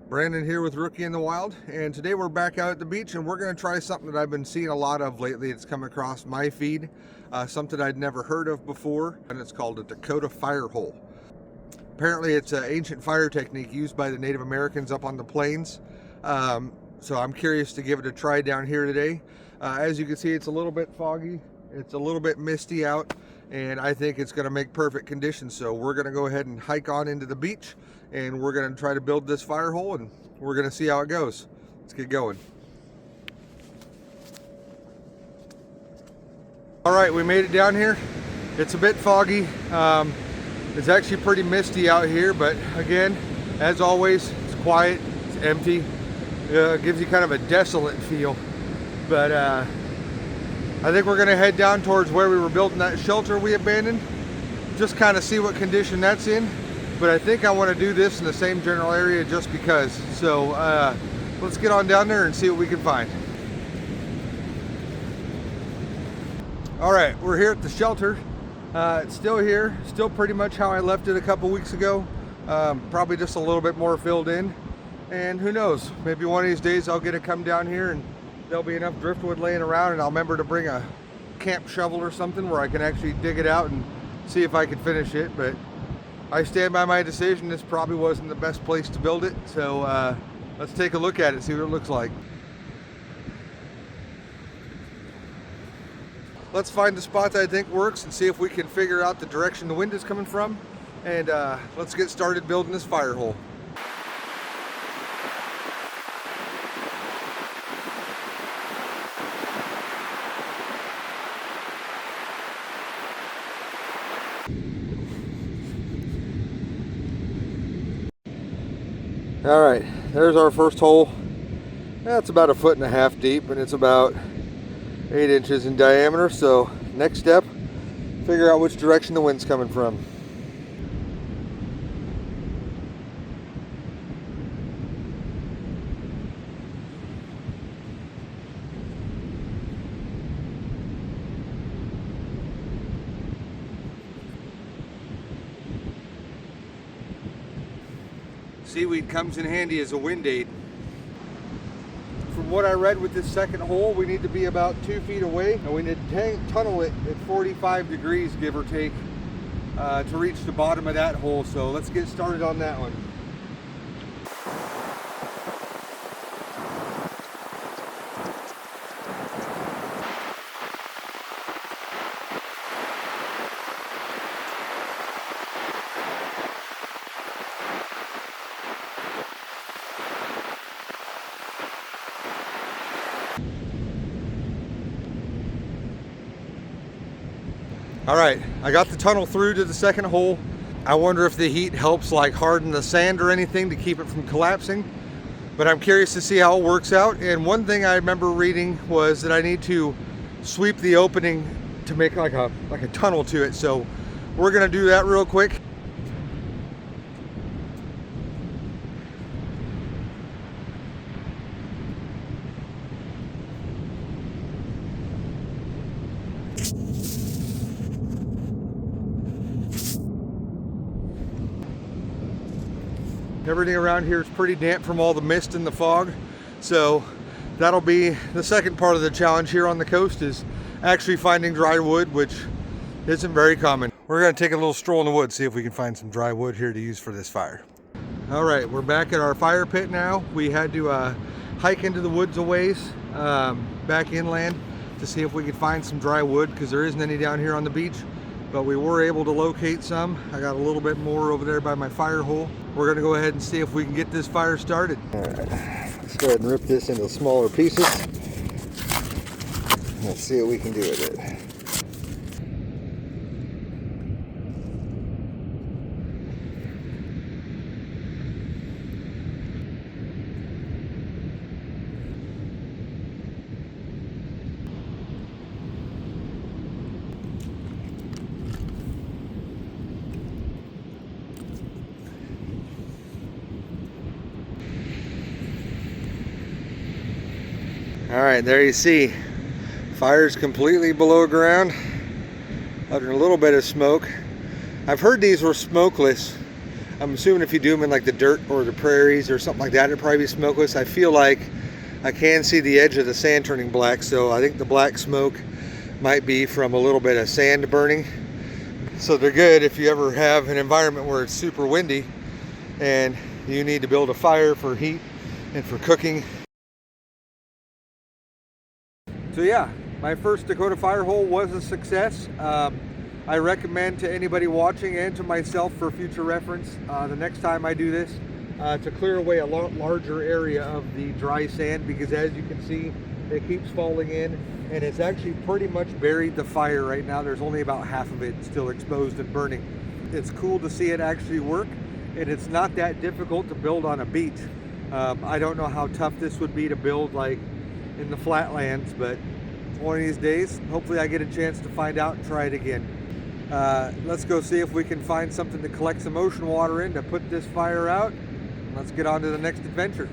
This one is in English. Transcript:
Brandon here with Rookie in the Wild, and today we're back out at the beach and we're going to try something that I've been seeing a lot of lately. It's come across my feed, something I'd never heard of before, and it's called a Dakota fire hole. Apparently it's an ancient fire technique used by the Native Americans up on the plains, so I'm curious to give it a try down here today. As you can see, it's a little bit foggy, it's a little bit misty out, and I think it's going to make perfect conditions. So we're going to go ahead and hike on into the beach, and we're going to try to build this fire hole, and we're going to see how it goes. Let's get going. All right, we made it down here. It's a bit foggy. It's actually pretty misty out here, but again, as always, it's quiet, it's empty. It gives you kind of a desolate feel. But I think we're going to head down towards where we were building that shelter we abandoned, just kind of see what condition that's in. But I think I want to do this in the same general area just because. So let's get on down there and see what we can find. All right, we're here at the shelter. It's still here, still pretty much how I left it a couple weeks ago. Probably just a little bit more filled in. And who knows, maybe one of these days I'll get to come down here and there'll be enough driftwood laying around, and I'll remember to bring a camp shovel or something where I can actually dig it out and see if I can finish it. But I stand by my decision. This probably wasn't the best place to build it. So let's take a look at it, see what it looks like. Let's find the spot that I think works and see if we can figure out the direction the wind is coming from. And let's get started building this fire hole. All right, there's our first hole. That's about 1.5 feet deep, and it's about 8 inches in diameter. So next step, figure out which direction the wind's coming from. Seaweed comes in handy as a wind aid. From what I read with this second hole, we need to be about 2 feet away, and we need to tunnel it at 45 degrees, give or take, to reach the bottom of that hole. So let's get started on that one. All right, I got the tunnel through to the second hole. I wonder if the heat helps like harden the sand or anything to keep it from collapsing, but I'm curious to see how it works out. And one thing I remember reading was that I need to sweep the opening to make like a tunnel to it. So we're gonna do that real quick. Everything around here is pretty damp from all the mist and the fog. So that'll be the second part of the challenge here on the coast, is actually finding dry wood, which isn't very common. We're gonna take a little stroll in the woods, see if we can find some dry wood here to use for this fire. All right, we're back at our fire pit now. We had to hike into the woods a ways, back inland, to see if we could find some dry wood, because there isn't any down here on the beach. But we were able to locate some. I got a little bit more over there by my fire hole. We're gonna go ahead and see if we can get this fire started. All right, let's go ahead and rip this into smaller pieces. Let's see what we can do with it. All right, there you see, fire's completely below ground. Under a little bit of smoke. I've heard these were smokeless. I'm assuming if you do them in like the dirt or the prairies or something like that, it'd probably be smokeless. I feel like I can see the edge of the sand turning black, so I think the black smoke might be from a little bit of sand burning. So they're good if you ever have an environment where it's super windy and you need to build a fire for heat and for cooking. So yeah, my first Dakota fire hole was a success. I recommend to anybody watching and to myself for future reference, the next time I do this, to clear away a lot larger area of the dry sand, because as you can see, it keeps falling in and it's actually pretty much buried the fire right now. There's only about half of it still exposed and burning. It's cool to see it actually work, and it's not that difficult to build on a beach. I don't know how tough this would be to build like in the flatlands, but one of these days, hopefully I get a chance to find out and try it again. Let's go see if we can find something to collect some ocean water in to put this fire out. Let's get on to the next adventure.